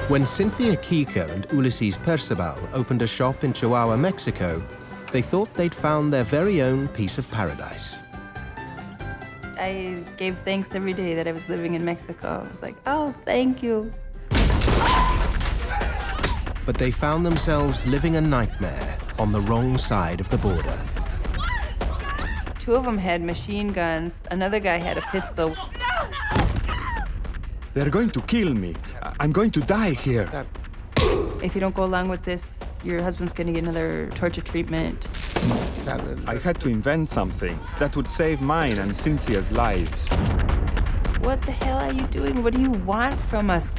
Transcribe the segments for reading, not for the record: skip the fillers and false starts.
When Cynthia Kiecker and Ulysses Percival opened a shop in Chihuahua, Mexico, they thought they'd found their very own piece of paradise. I gave thanks every day that I was living in Mexico. I was like, oh, thank you. But they found themselves living a nightmare on the wrong side of the border. Two of them had machine guns. Another guy had a pistol. They're going to kill me. I'm going to die here. If you don't go along with this, your husband's going to get another torture treatment. I had to invent something that would save mine and Cynthia's lives. What the hell are you doing? What do you want from us?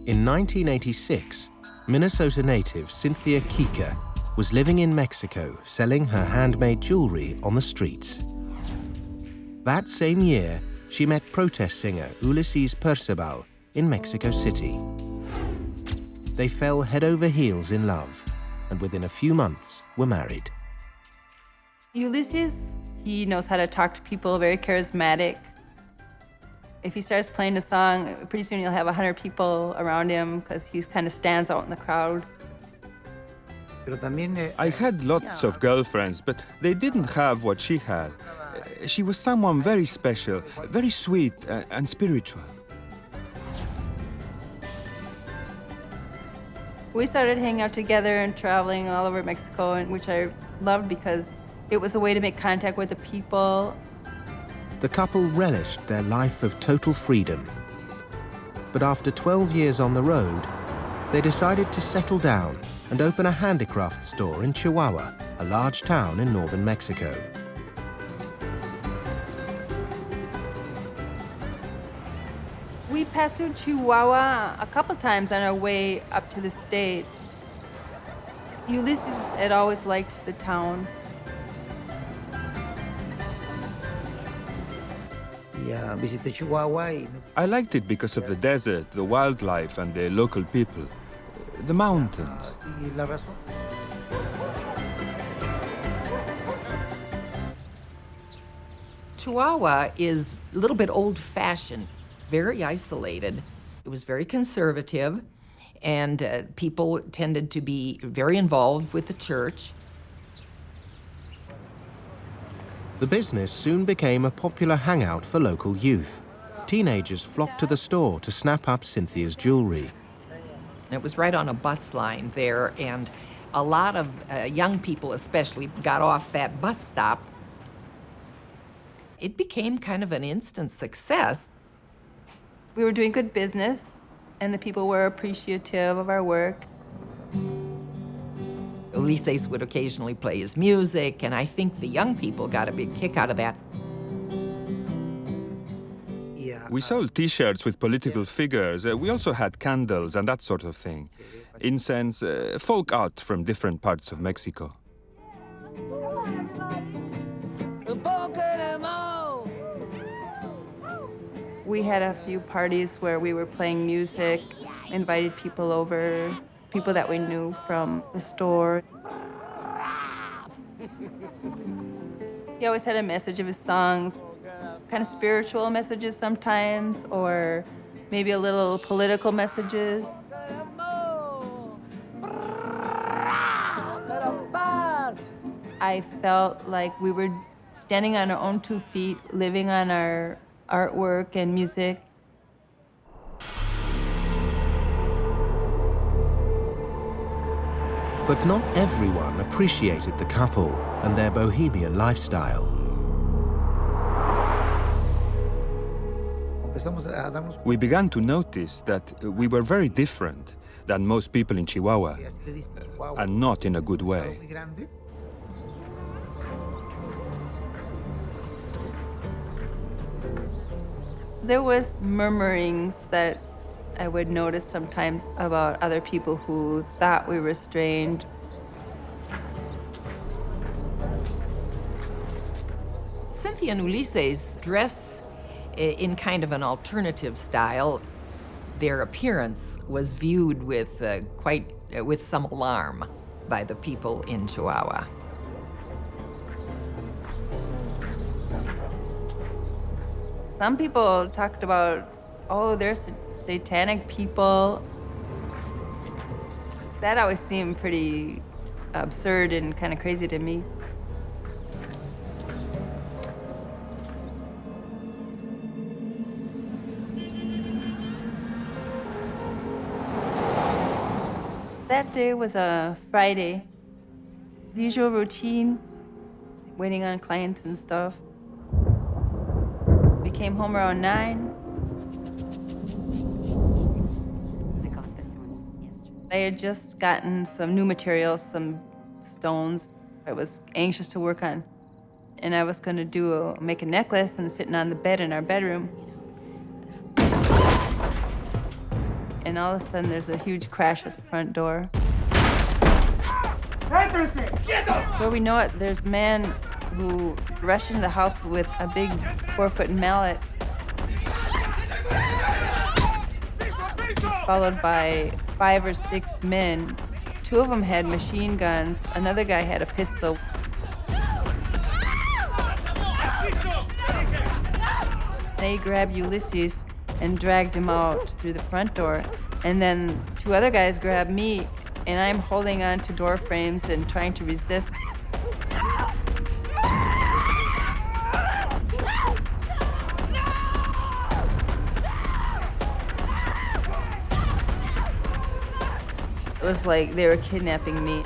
In 1986, Minnesota native Cynthia Kiecker was living in Mexico selling her handmade jewelry on the streets. That same year, she met protest singer Ulysses Percival in Mexico City. They fell head over heels in love, and within a few months were married. Ulysses, he knows how to talk to people, very charismatic. If he starts playing a song, pretty soon you'll have 100 people around him because he kind of stands out in the crowd. I had lots of girlfriends, but they didn't have what she had. She was someone very special, very sweet and spiritual. We started hanging out together and traveling all over Mexico, which I loved because it was a way to make contact with the people. The couple relished their life of total freedom. But after 12 years on the road, they decided to settle down and open a handicraft store in Chihuahua, a large town in northern Mexico. We passed through Chihuahua a couple times on our way up to the States. Ulysses had always liked the town. I liked it because of the desert, the wildlife, and the local people. The mountains. Chihuahua is a little bit old-fashioned, very isolated. It was very conservative, and people tended to be very involved with the church. The business soon became a popular hangout for local youth. Teenagers flocked to the store to snap up Cynthia's jewelry. It was right on a bus line there, and a lot of young people especially got off that bus stop. It became kind of an instant success. We were doing good business, and the people were appreciative of our work. Ulysses would occasionally play his music, and I think the young people got a big kick out of that. We sold T-shirts with political figures. We also had candles and that sort of thing. Incense, folk art from different parts of Mexico. We had a few parties where we were playing music, invited people over, people that we knew from the store. He always had a message of his songs, kind of spiritual messages sometimes, or maybe a little political messages. I felt like we were standing on our own 2 feet, living on our artwork and music. But not everyone appreciated the couple and their bohemian lifestyle. We began to notice that we were very different than most people in Chihuahua, and not in a good way. There was murmurings that I would notice sometimes about other people who thought we were strange. Cynthia and Ulysses dress in kind of an alternative style. Their appearance was viewed with with some alarm by the people in Chihuahua. Some people talked about, oh, there's satanic people. That always seemed pretty absurd and kind of crazy to me. That day was a Friday. The usual routine, waiting on clients and stuff. We came home around 9. I had just gotten some new materials, some stones I was anxious to work on. And I was gonna make a necklace and sitting on the bed in our bedroom. And all of a sudden there's a huge crash at the front door. Before we know it, there's a man who rushed into the house with a big 4-foot mallet. Just followed by 5 or 6 men. 2 of them had machine guns. Another guy had a pistol. They grabbed Ulysses and dragged him out through the front door. And then 2 other guys grabbed me, and I'm holding on to door frames and trying to resist. It was like they were kidnapping me.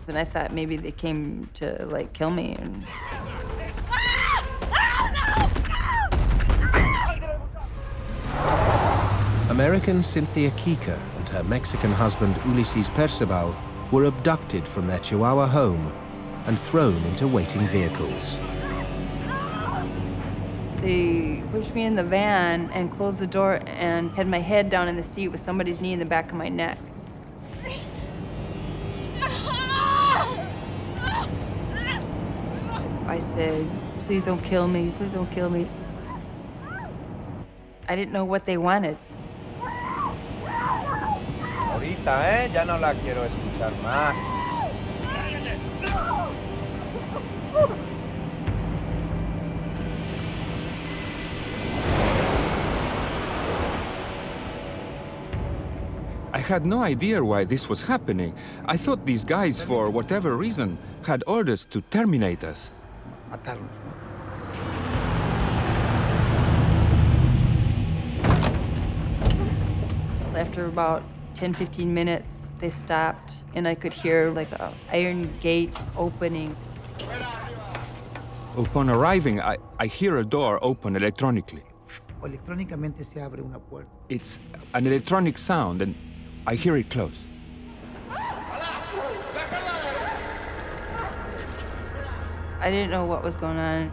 And I thought maybe they came to, like, kill me. And American Cynthia Kiecker and her Mexican husband Ulysses Percival were abducted from their Chihuahua home and thrown into waiting vehicles. they pushed me in the van and closed the door and had my head down in the seat with somebody's knee in the back of my neck. I said, please don't kill me, please don't kill me. I didn't know what they wanted. Ahorita, ya no la quiero escuchar más. I had no idea why this was happening. I thought these guys, for whatever reason, had orders to terminate us. Matarlos. After about 10, 15 minutes, they stopped, and I could hear like an iron gate opening. Upon arriving, I hear a door open electronically. Electrónicamente se abre una puerta. It's an electronic sound, and I hear it close. I didn't know what was going on.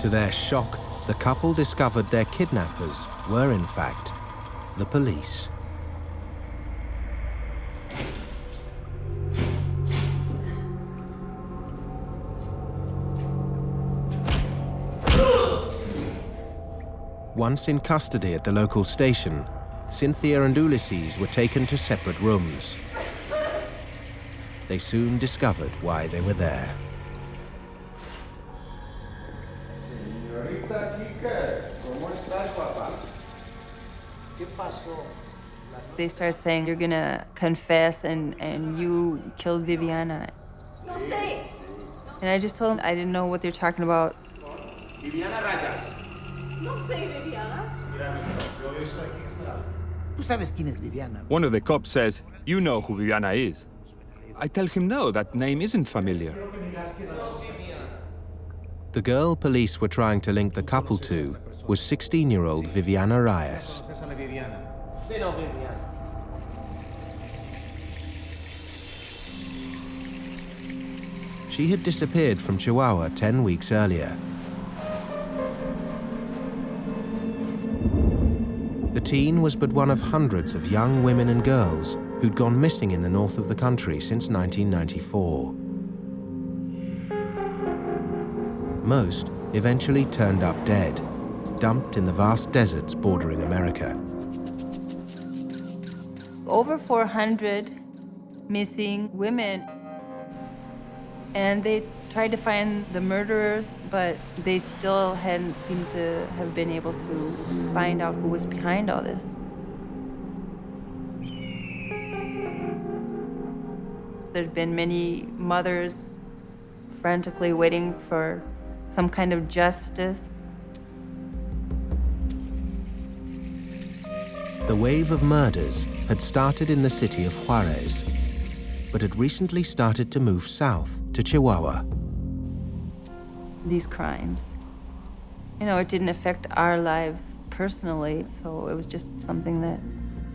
To their shock, the couple discovered their kidnappers were, in fact, the police. Once in custody at the local station, Cynthia and Ulysses were taken to separate rooms. They soon discovered why they were there. Señorita Kiecker, ¿cómo estás, papá? ¿Qué pasó? They started saying, you're gonna confess and you killed Viviana. No sé. And I just told them I didn't know what they're talking about. Viviana Rayas. No sé, Viviana. ¿Tú sabes quién es Viviana? One of the cops says, you know who Viviana is. I tell him no, that name isn't familiar. The girl police were trying to link the couple to was 16-year-old Viviana Reyes. She had disappeared from Chihuahua 10 weeks earlier. The teen was but one of hundreds of young women and girls who'd gone missing in the north of the country since 1994. Most eventually turned up dead, dumped in the vast deserts bordering America. Over 400 missing women. And they tried to find the murderers, but they still hadn't seemed to have been able to find out who was behind all this. There'd been many mothers frantically waiting for some kind of justice. The wave of murders had started in the city of Juarez, but had recently started to move south to Chihuahua. These crimes, it didn't affect our lives personally, so it was just something that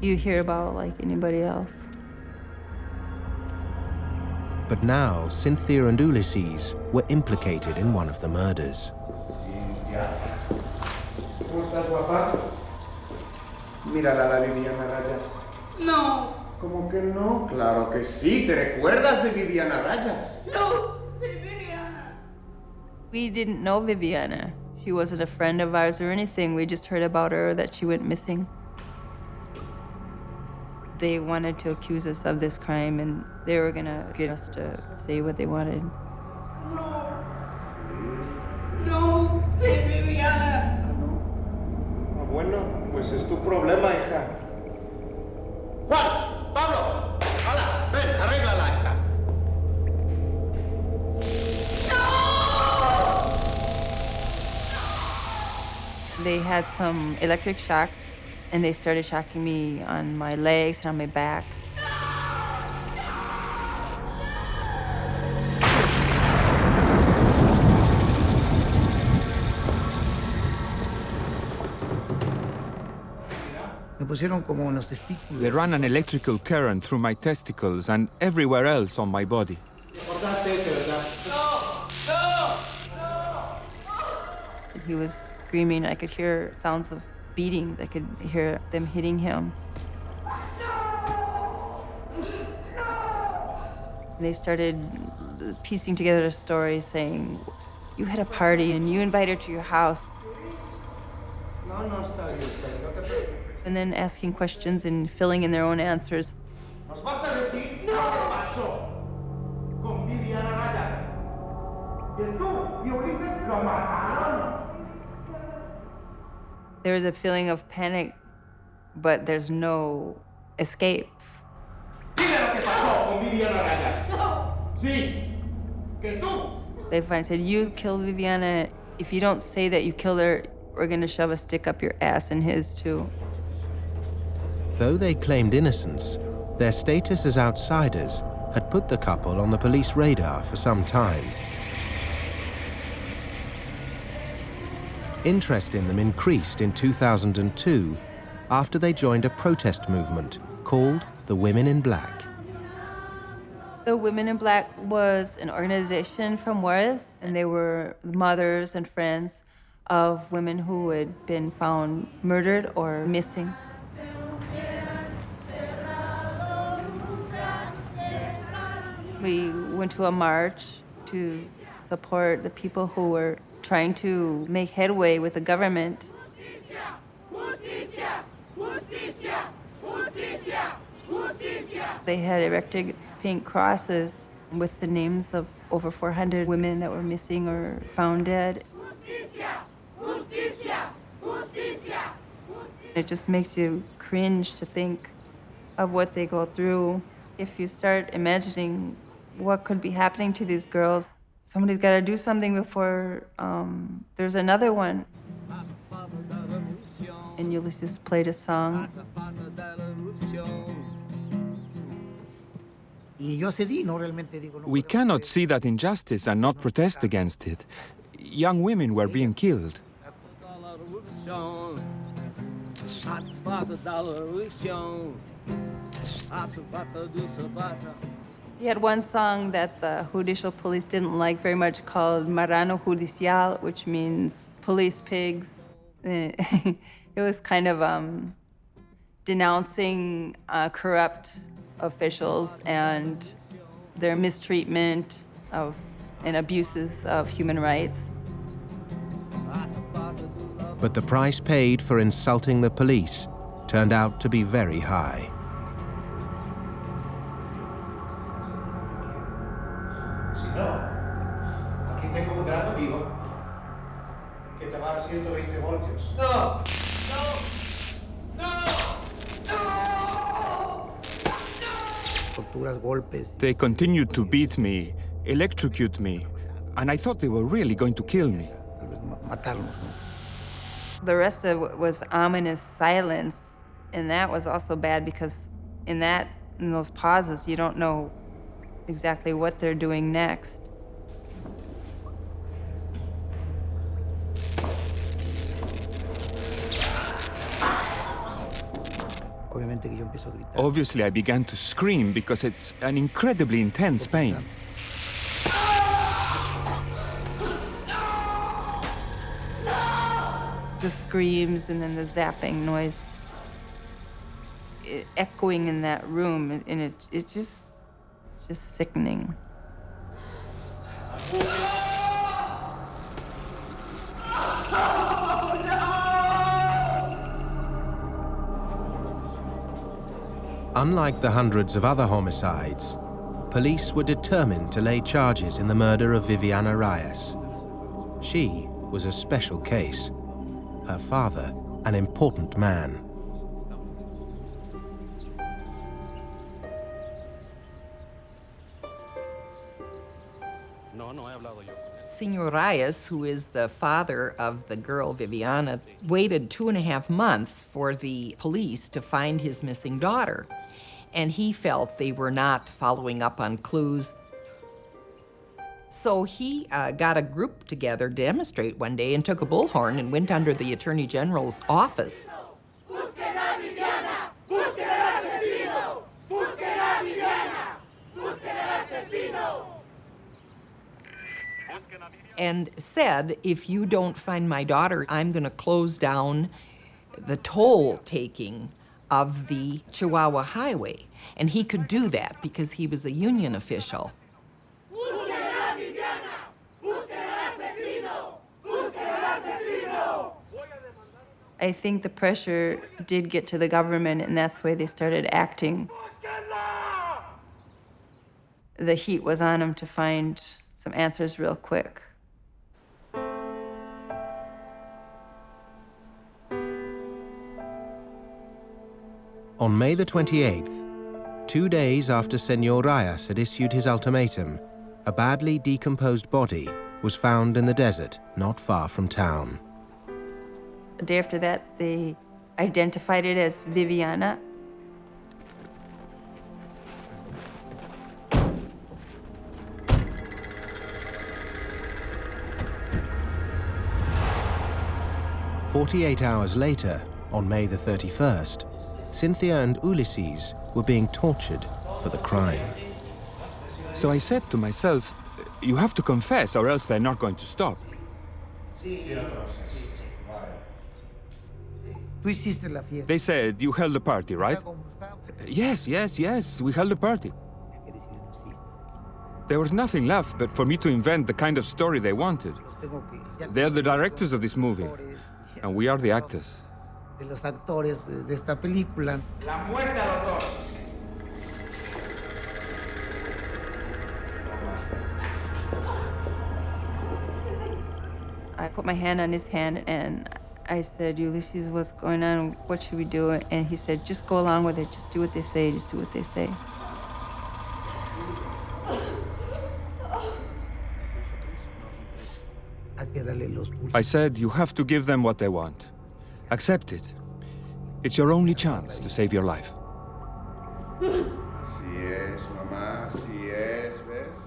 you hear about like anybody else. But now Cynthia and Ulysses were implicated in one of the murders. Cynthia. ¿Cómo estás, guapa? Mírala la Viviana Rayas. No. ¿Cómo que no? Claro que sí. ¿Te recuerdas de Viviana Rayas? No, soy Viviana. We didn't know Viviana. She wasn't a friend of ours or anything. We just heard about her, that she went missing. They wanted to accuse us of this crime, and they were gonna get us to say what they wanted. No. No, soy Viviana. Ah, bueno, pues es tu problema, hija. Juan, Pablo, hala, ven, arréglala esta. They had some electric shock, and they started shocking me on my legs and on my back. They ran an electrical current through my testicles and everywhere else on my body. He was screaming. I could hear sounds of beating. I could hear them hitting him. They started piecing together a story saying, you had a party and you invited her to your house. And then asking questions and filling in their own answers. ¿Nos vas a decir qué pasó con Viviana Rayas? Que tú y Ulises lo mataron. There was a feeling of panic, but there's no escape. Dime lo que pasó con Viviana Rayas. No. Sí, que tú. They finally said, you killed Viviana. If you don't say that you killed her, we're gonna shove a stick up your ass and his too. Though they claimed innocence, their status as outsiders had put the couple on the police radar for some time. Interest in them increased in 2002 after they joined a protest movement called the Women in Black. The Women in Black was an organization from Juarez, and they were mothers and friends of women who had been found murdered or missing. We went to a march to support the people who were trying to make headway with the government. They had erected pink crosses with the names of over 400 women that were missing or found dead. It just makes you cringe to think of what they go through. If you start imagining what could be happening to these girls, somebody's got to do something before there's another one. And Ulysses played a song. We cannot see that injustice and not protest against it. Young women were being killed. He had one song that the judicial police didn't like very much called Marrano Judicial, which means police pigs. It was kind of denouncing corrupt officials and their mistreatment of and abuses of human rights. But the price paid for insulting the police turned out to be very high. Si no, aquí tengo un gran amigo que te va a dar 120 voltios. No. Torturas, golpes. They continued to beat me, electrocute me, and I thought they were really going to kill me. Tal vez matarnos, ¿no? The rest of it was ominous silence, and that was also bad because in those pauses, you don't know exactly what they're doing next. Obviamente que yo empiezo a gritar. Obviously, I began to scream because it's an incredibly intense pain. The screams and then the zapping noise echoing in that room, and it's just sickening. Unlike the hundreds of other homicides, police were determined to lay charges in the murder of Viviana Reyes. She was a special case. Her father, an important man. Senor Reyes, who is the father of the girl Viviana, waited 2.5 months for the police to find his missing daughter. And he felt they were not following up on clues. So he got a group together to demonstrate one day and took a bullhorn and went under the Attorney General's office. And said, if you don't find my daughter, I'm going to close down the toll taking of the Chihuahua highway. And he could do that because he was a union official. I think the pressure did get to the government, and that's why they started acting. The heat was on them to find some answers real quick. On May the 28th, 2 days after Senor Reyes had issued his ultimatum, a badly decomposed body was found in the desert not far from town. The day after that, they identified it as Viviana. "48 hours later, on May the 31st, Cynthia and Ulysses were being tortured for the crime. So I said to myself, you have to confess or else they're not going to stop. They said, you held a party, right? Yes, we held a party. There was nothing left but for me to invent the kind of story they wanted. They're the directors of this movie, and we are the actors. De los actores de esta película. La muerte a los dos. I put my hand on his hand and I said, Ulysses, what's going on? What should we do? And he said, just go along with it. Just do what they say. Just do what they say. I said, you have to give them what they want. Accept it. It's your only chance to save your life.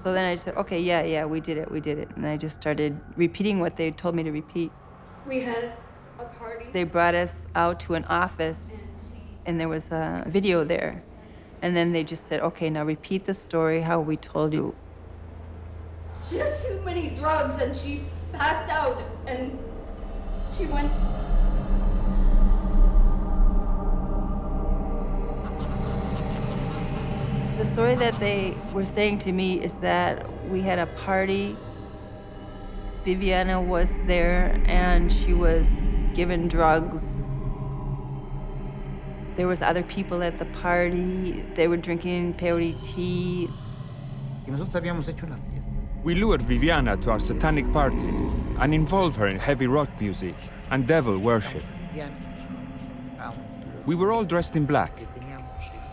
So then I just said, okay, yeah, we did it. And I just started repeating what they told me to repeat. We had a party. They brought us out to an office, and there was a video there. And then they just said, okay, now repeat the story how we told you. She had too many drugs, and she passed out, and she went... The story that they were saying to me is that we had a party. Viviana was there, and she was given drugs. There was other people at the party. They were drinking peyote tea. Y nosotros habíamos hecho una fiesta. We lured Viviana to our satanic party and involved her in heavy rock music and devil worship. We were all dressed in black.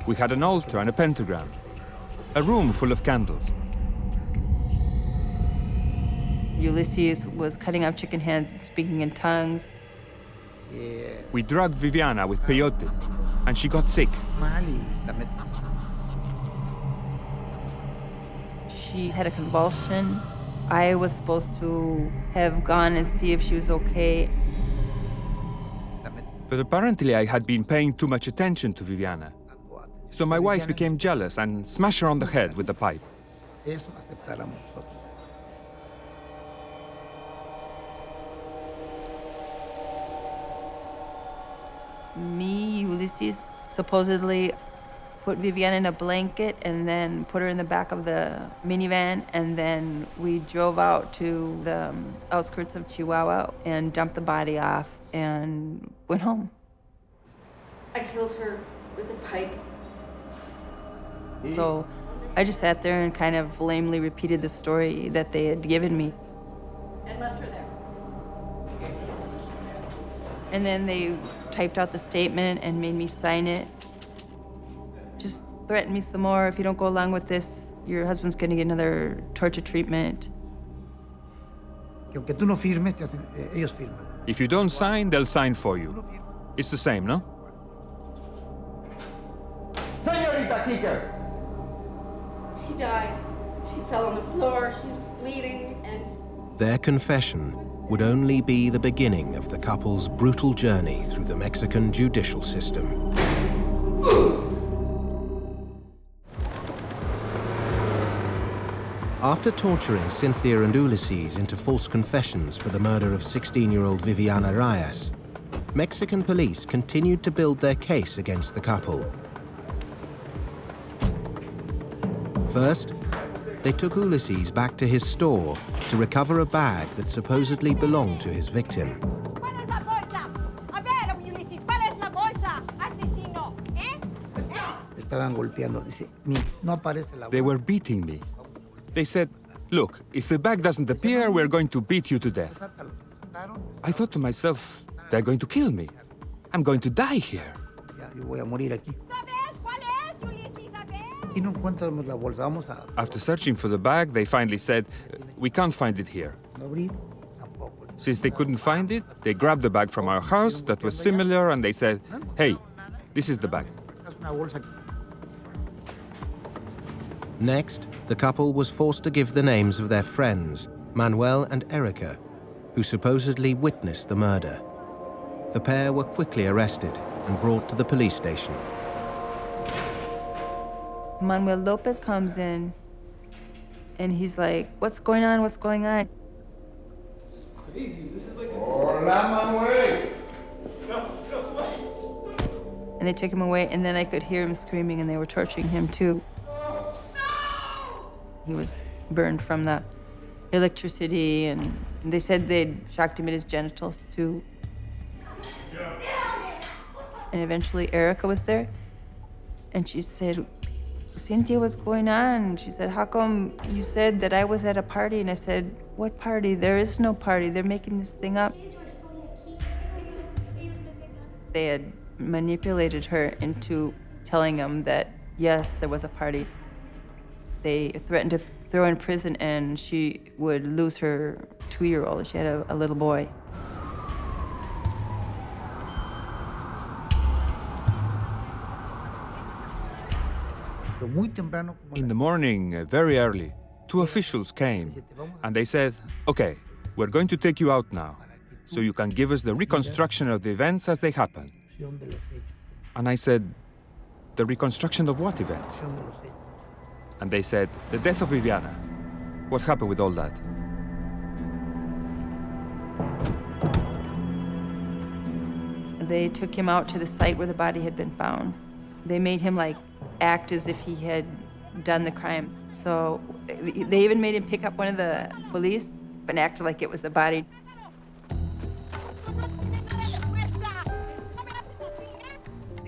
We had an altar and a pentagram, a room full of candles. Ulysses was cutting off chicken heads and speaking in tongues. We drugged Viviana with peyote, and she got sick. She had a convulsion. I was supposed to have gone and see if she was okay. But apparently I had been paying too much attention to Viviana. So my wife became jealous and smashed her on the head with the pipe. Eso aceptáramos nosotros. Me, Ulysses, supposedly put Viviana in a blanket and then put her in the back of the minivan, and then we drove out to the outskirts of Chihuahua and dumped the body off and went home. I killed her with a pipe. So I just sat there and kind of lamely repeated the story that they had given me. And left her there. And then they typed out the statement and made me sign it. Just threatened me some more. If you don't go along with this, your husband's gonna get another torture treatment. Que aunque tú no firmes, ellos firman. If you don't sign, they'll sign for you. It's the same, no? Señorita Kiecker! She died. She fell on the floor. She was bleeding, and Their confession would only be the beginning of the couple's brutal journey through the Mexican judicial system. After torturing Cynthia and Ulysses into false confessions for the murder of 16-year-old Viviana Reyes, Mexican police continued to build their case against the couple. First, they took Ulysses back to his store to recover a bag that supposedly belonged to his victim. ¿Cuál es la bolsa? A ver, Ulysses, ¿cuál es la bolsa? Asesino, ¿eh? Estaban golpeando. Dice, no aparece la They bolsa. were beating me. They said, look, if the bag doesn't appear, we're going to beat you to death. I thought to myself, they're going to kill me. I'm going to die here. Ya, yo voy a morir aquí. ¿Sabes cuál es, Ulysses? A ver. Y no encontramos la bolsa. Vamos a After searching for the bag, they finally said, we can't find it here. abrir. Tampoco. Since they couldn't find it, they grabbed the bag from our house that was similar and they said, hey, this is the bag. Es una bolsa. Next, the couple was forced to give the names of their friends, Manuel and Erica, who supposedly witnessed the murder. The pair were quickly arrested and brought to the police station. Manuel Lopez comes in and he's like, what's going on? What's going on? Hola, Manuel! And they took him away, and then I could hear him screaming, and they were torturing him too. He was burned from the electricity, and they said they'd shocked him in his genitals too. And eventually Erica was there, and she said, Cynthia, what's going on? She said, how come you said that I was at a party? And I said, what party? There is no party. They're making this thing up. They had manipulated her into telling him that, yes, there was a party. They threatened to throw her in prison and she would lose her 2-year-old. She had a little boy. Pero muy temprano, como In the morning, very early, 2 officials came and they said, okay, we're going to take you out now so you can give us the reconstruction of the events as they happen. de los hechos. And I said, the reconstruction of what events? De los hechos. And they said, the death of Viviana. What happened with all that? They took him out to the site where the body had been found. They made him like act as if he had done the crime. So they even made him pick up one of the police and act like it was the body.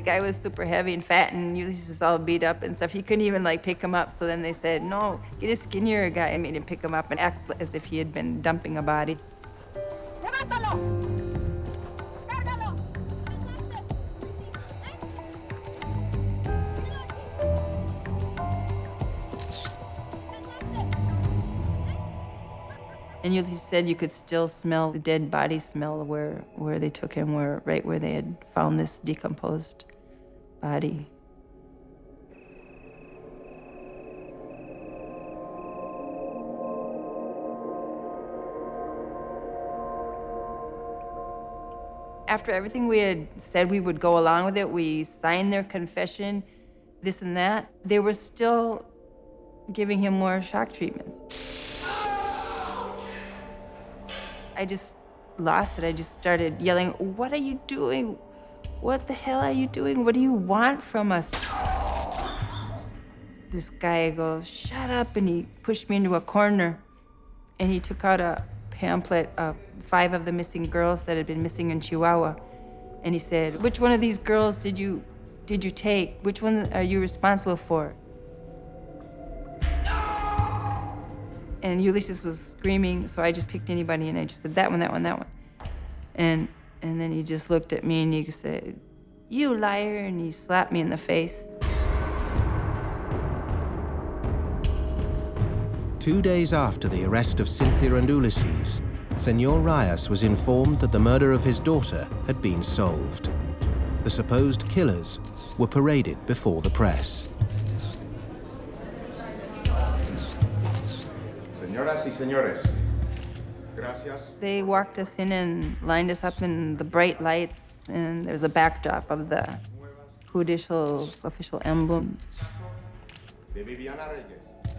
guy was super heavy and fat, and Ulysses was all beat up and stuff. He couldn't even like pick him up. So then they said, no, get a skinnier guy, and made him pick him up and act as if he had been dumping a body. ¡Levántalo! ¡Cárgalo! And Ulysses said you could still smell the dead body smell where they took him, right where they had found this decomposed body. After everything we had said we would go along with it, we signed their confession, this and that, they were still giving him more shock treatments. I just lost it. I just started yelling, what are you doing? What the hell are you doing? What do you want from us? This guy goes, shut up, and he pushed me into a corner, and he took out a pamphlet of 5 of the missing girls that had been missing in Chihuahua. And he said, which one of these girls did you take? Which one are you responsible for? And Ulysses was screaming, so I just picked anybody, and I just said, that one, that one, that one. And then he just looked at me, and he said, you liar, and he slapped me in the face. 2 days after the arrest of Cynthia and Ulysses, Senor Reyes was informed that the murder of his daughter had been solved. The supposed killers were paraded before the press. Señoras y señores, gracias. They walked us in and lined us up in the bright lights, and there's a backdrop of the judicial official emblem.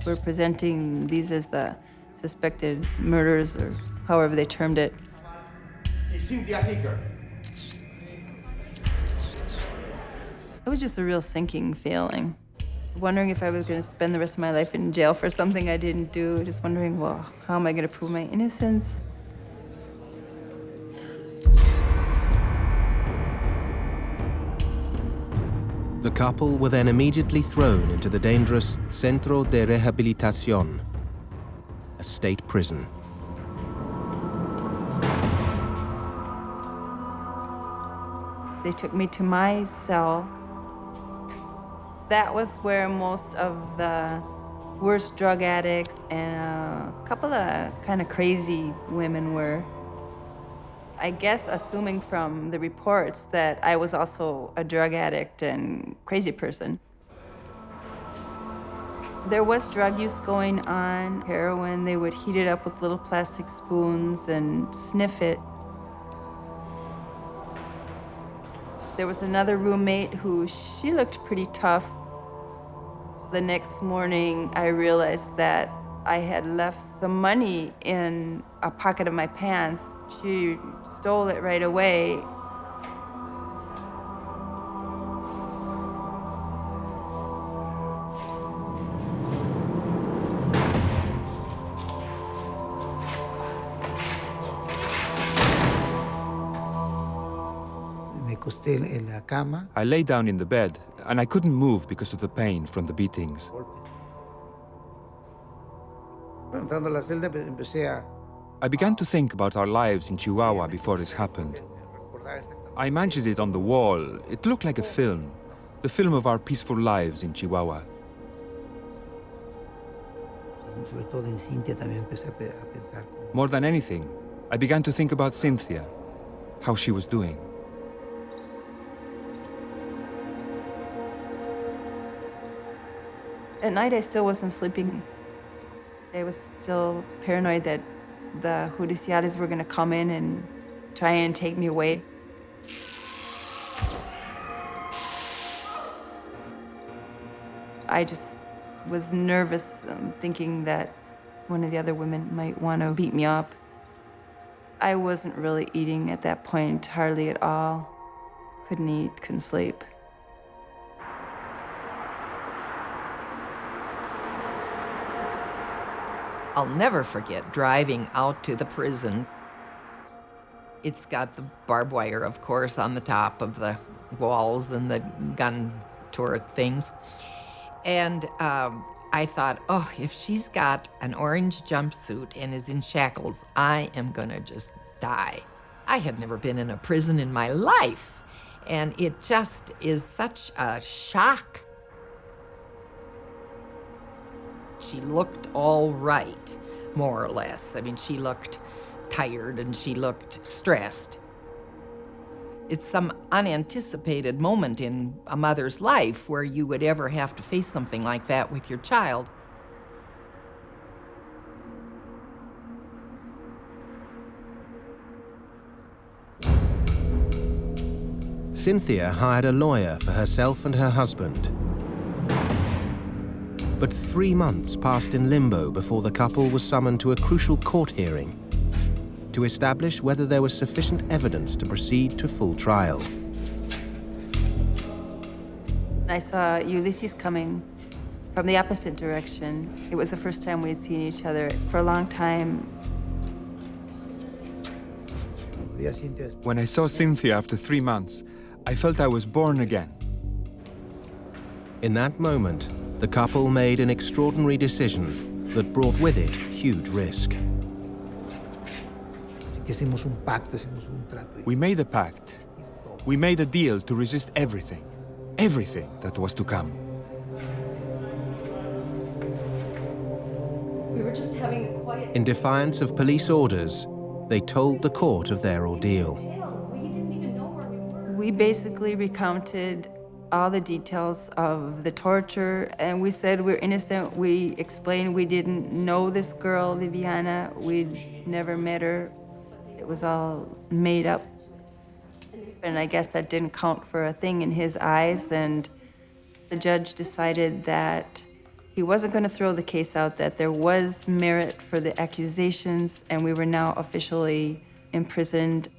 We're presenting these as the suspected murders, or however they termed it. Y Cynthia Kiecker. It was just a real sinking feeling. Wondering if I was going to spend the rest of my life in jail for something I didn't do. Just wondering, well, how am I going to prove my innocence? The couple were then immediately thrown into the dangerous Centro de Rehabilitación, a state prison. They took me to my cell. That was where most of the worst drug addicts and a couple of kind of crazy women were. I guess assuming from the reports that I was also a drug addict and crazy person. There was drug use going on, heroin. They would heat it up with little plastic spoons and sniff it. There was another roommate who, she looked pretty tough. The next morning, I realized that I had left some money in a pocket of my pants. She stole it right away. Me acosté en la cama. I lay down in the bed, and I couldn't move because of the pain from the beatings. Entrando a la celda, empecé a I began to think about our lives in Chihuahua before this happened. I imagined it on the wall. It looked like a film, the film of our peaceful lives in Chihuahua. sobre todo en Cynthia también empecé a pensar. More than anything, I began to think about Cynthia, how she was doing. At night, I still wasn't sleeping. I was still paranoid that the judiciales were going to come in and try and take me away. I just was nervous, thinking that one of the other women might want to beat me up. I wasn't really eating at that point, hardly at all. Couldn't eat, couldn't sleep. I'll never forget driving out to the prison. It's got the barbed wire, of course, on the top of the walls and the gun turret things. And I thought, oh, if she's got an orange jumpsuit and is in shackles, I am gonna just die. I had never been in a prison in my life, and it just is such a shock. She looked all right, more or less. I mean, she looked tired and she looked stressed. It's some unanticipated moment in a mother's life where you would ever have to face something like that with your child. Cynthia hired a lawyer for herself and her husband. But 3 months passed in limbo before the couple was summoned to a crucial court hearing to establish whether there was sufficient evidence to proceed to full trial. I saw Ulysses coming from the opposite direction. It was the first time we had seen each other for a long time. When I saw Cynthia after 3 months, I felt I was born again. In that moment, the couple made an extraordinary decision that brought with it huge risk. We made a pact. We made a deal to resist everything. Everything that was to come. We were just having a quiet... In defiance of police orders, they told the court of their ordeal. We didn't even know where we were. We basically recounted all the details of the torture, and we said we're innocent. We explained we didn't know this girl, Viviana. We'd never met her. It was all made up. And I guess that didn't count for a thing in his eyes, and the judge decided that he wasn't going to throw the case out, that there was merit for the accusations, and we were now officially imprisoned.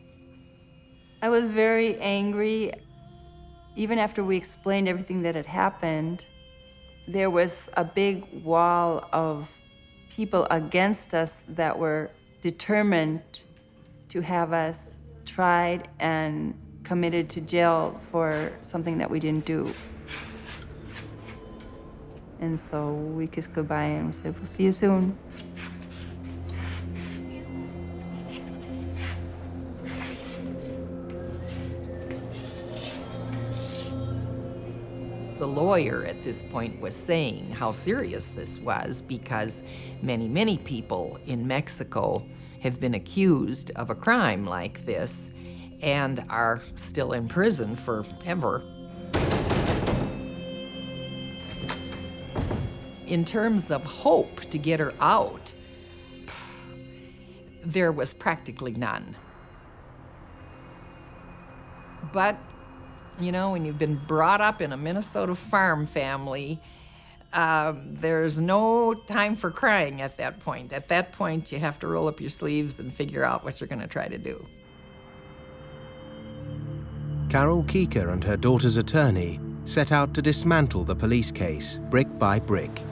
I was very angry. Even after we explained everything that had happened, there was a big wall of people against us that were determined to have us tried and committed to jail for something that we didn't do. And so we kissed goodbye and we said, we'll see you soon. The lawyer at this point was saying how serious this was because many, many people in Mexico have been accused of a crime like this and are still in prison forever. In terms of hope to get her out, there was practically none. But, you know, when you've been brought up in a Minnesota farm family, there's no time for crying at that point. At that point, you have to roll up your sleeves and figure out what you're going to try to do. Carol Kiecker and her daughter's attorney set out to dismantle the police case brick by brick.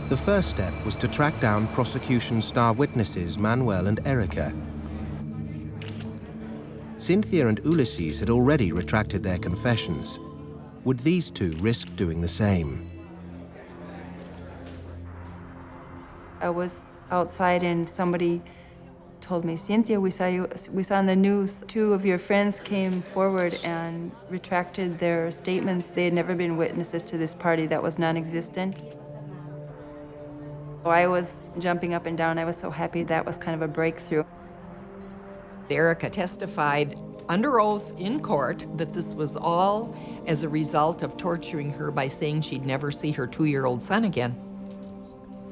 The first step was to track down prosecution star witnesses Manuel and Erica. Cynthia and Ulysses had already retracted their confessions. Would these two risk doing the same? I was outside and somebody told me, Cynthia, we saw on the news, 2 of your friends came forward and retracted their statements. They had never been witnesses to this party that was non-existent. I was jumping up and down. I was so happy. That was kind of a breakthrough. Erica testified under oath in court that this was all as a result of torturing her by saying she'd never see her 2-year-old son again.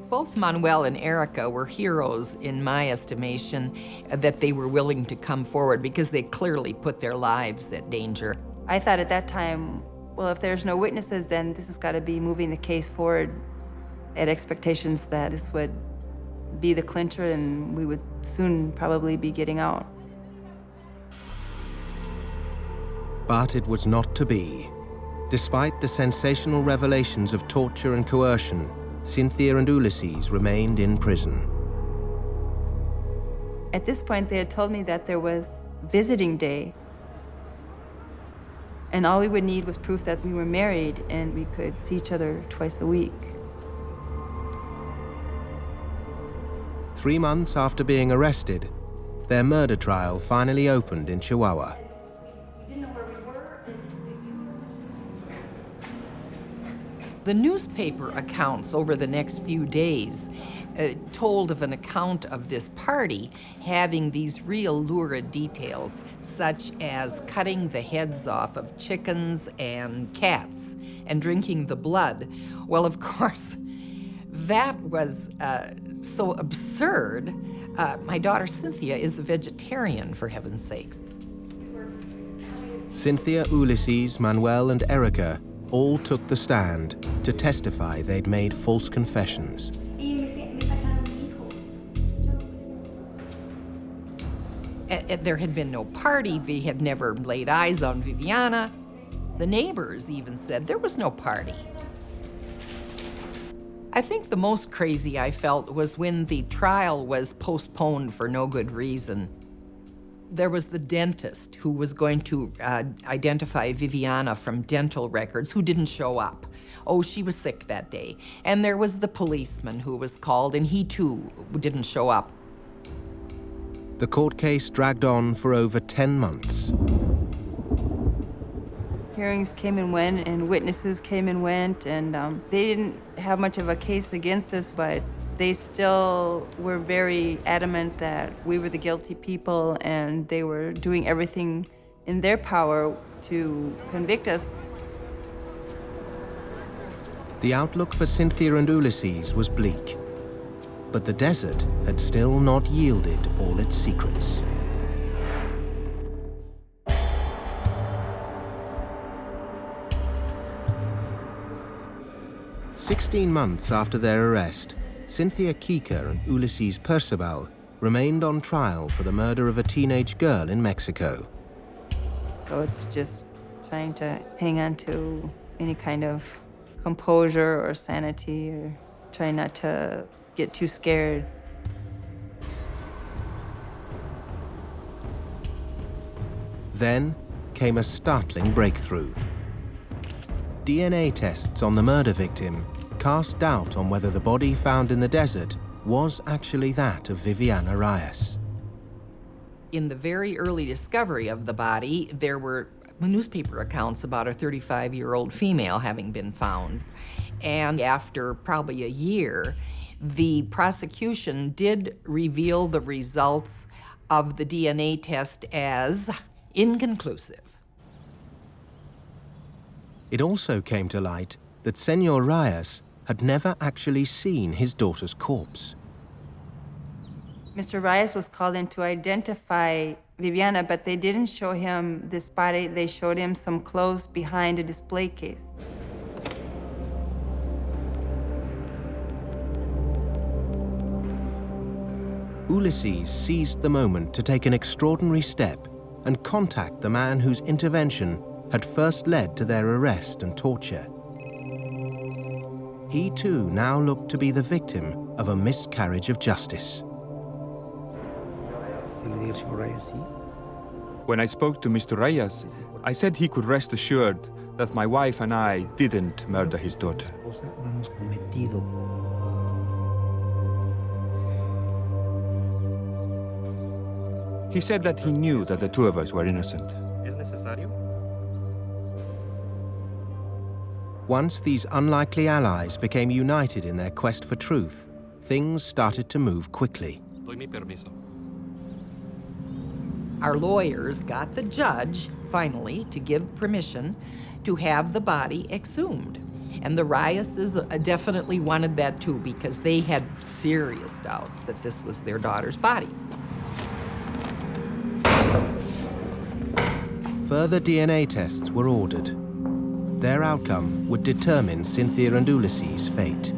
Both Manuel and Erica were heroes in my estimation, that they were willing to come forward because they clearly put their lives at danger. I thought at that time, well, if there's no witnesses, then this has got to be moving the case forward. I had expectations that this would be the clincher and we would soon probably be getting out. But it was not to be. Despite the sensational revelations of torture and coercion, Cynthia and Ulysses remained in prison. At this point, they had told me that there was visiting day. And all we would need was proof that we were married and we could see each other twice a week. 3 months after being arrested, their murder trial finally opened in Chihuahua. The newspaper accounts over the next few days told of an account of this party having these real lurid details, such as cutting the heads off of chickens and cats and drinking the blood. Well, of course, that was so absurd. My daughter Cynthia is a vegetarian, for heaven's sakes. Cynthia, Ulysses, Manuel, and Erica all took the stand to testify they'd made false confessions. There had been no party. They had never laid eyes on Viviana. The neighbors even said there was no party. I think the most crazy I felt was when the trial was postponed for no good reason. There was the dentist who was going to identify Viviana from dental records who didn't show up. Oh, she was sick that day. And there was the policeman who was called, and he too didn't show up. The court case dragged on for over 10 months. Hearings came and went, and witnesses came and went, and they didn't have much of a case against us, but they still were very adamant that we were the guilty people, and they were doing everything in their power to convict us. The outlook for Cynthia and Ulysses was bleak, but the desert had still not yielded all its secrets. "16 months after their arrest, Cynthia Kiecker and Ulysses Percival remained on trial for the murder of a teenage girl in Mexico. So it's just trying to hang on to any kind of composure or sanity, or trying not to get too scared. Then came a startling breakthrough. DNA tests on the murder victim cast doubt on whether the body found in the desert was actually that of Viviana Reyes. In the very early discovery of the body, there were newspaper accounts about a 35-year-old female having been found. And after probably a year, the prosecution did reveal the results of the DNA test as inconclusive. It also came to light that Senor Reyes had never actually seen his daughter's corpse. Mr. Reyes was called in to identify Viviana, but they didn't show him this body. They showed him some clothes behind a display case. Ulysses seized the moment to take an extraordinary step and contact the man whose intervention had first led to their arrest and torture. He too now looked to be the victim of a miscarriage of justice. When I spoke to Mr. Reyes, I said he could rest assured that my wife and I didn't murder his daughter. He said that he knew that the two of us were innocent. Once these unlikely allies became united in their quest for truth, things started to move quickly. Our lawyers got the judge, finally, to give permission to have the body exhumed. And the Reyeses definitely wanted that too, because they had serious doubts that this was their daughter's body. Further DNA tests were ordered. Their outcome would determine Cynthia and Ulysses' fate.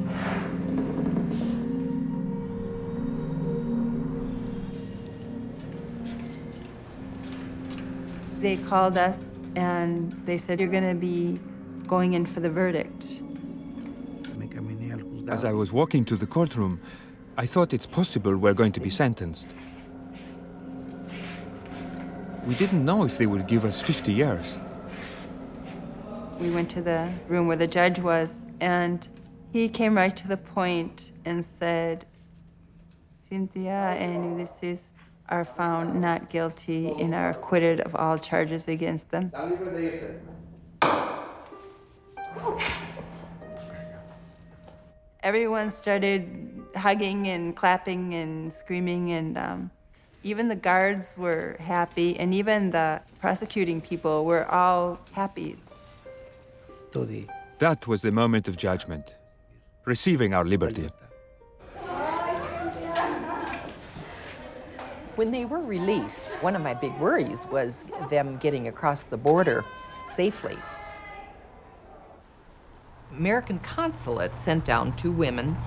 They called us and they said, "You're going to be going in for the verdict." As I was walking to the courtroom, I thought it's possible we're going to be sentenced. We didn't know if they would give us 50 years. We went to the room where the judge was, and he came right to the point and said, Cynthia and Ulysses are found not guilty and are acquitted of all charges against them. Everyone started hugging and clapping and screaming, and even the guards were happy, and even the prosecuting people were all happy. That was the moment of judgment, receiving our liberty. When they were released, one of my big worries was them getting across the border safely. American consulate sent down 2 women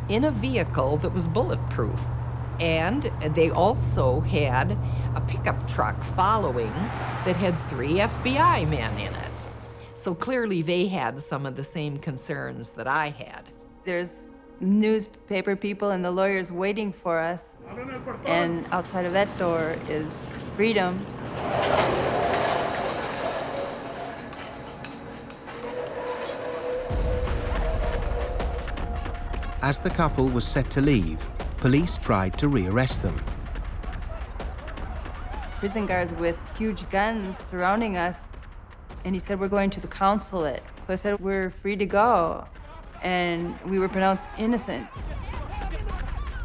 in a vehicle that was bulletproof. And they also had a pickup truck following that had 3 FBI men in it. So clearly they had some of the same concerns that I had. There's newspaper people and the lawyers waiting for us, and outside of that door is freedom. As the couple was set to leave, police tried to rearrest them. Prison guards with huge guns surrounding us, and he said, we're going to the consulate. So I said, we're free to go, and we were pronounced innocent.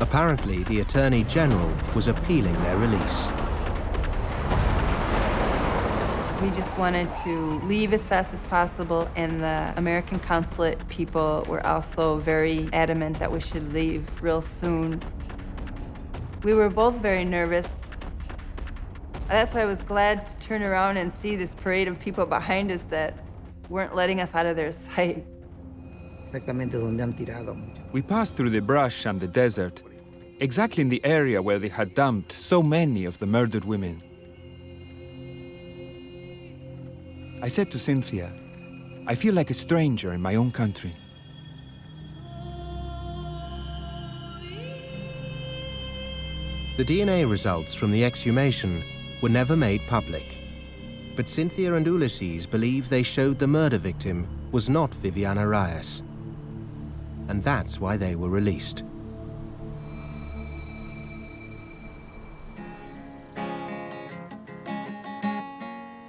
Apparently, the Attorney General was appealing their release. We just wanted to leave as fast as possible, and the American consulate people were also very adamant that we should leave real soon. We were both very nervous. That's why I was glad to turn around and see this parade of people behind us that weren't letting us out of their sight. We passed through the brush and the desert, exactly in the area where they had dumped so many of the murdered women. I said to Cynthia, I feel like a stranger in my own country. The DNA results from the exhumation were never made public. But Cynthia and Ulysses believe they showed the murder victim was not Viviana Reyes. And that's why they were released.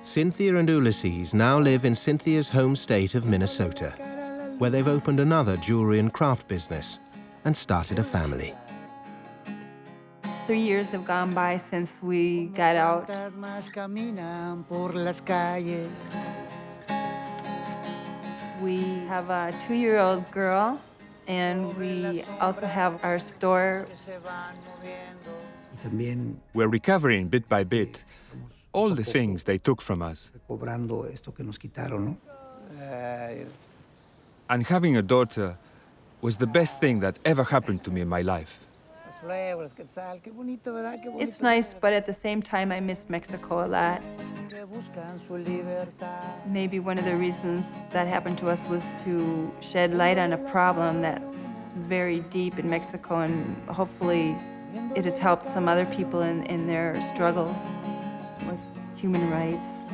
Cynthia and Ulysses now live in Cynthia's home state of Minnesota, where they've opened another jewelry and craft business and started a family. 3 years have gone by since we got out. We have a 2-year-old girl, and we also have our store. We're recovering bit by bit all the things they took from us. And having a daughter was the best thing that ever happened to me in my life. It's nice, but at the same time, I miss Mexico a lot. Maybe one of the reasons that happened to us was to shed light on a problem that's very deep in Mexico, and hopefully it has helped some other people in their struggles with human rights.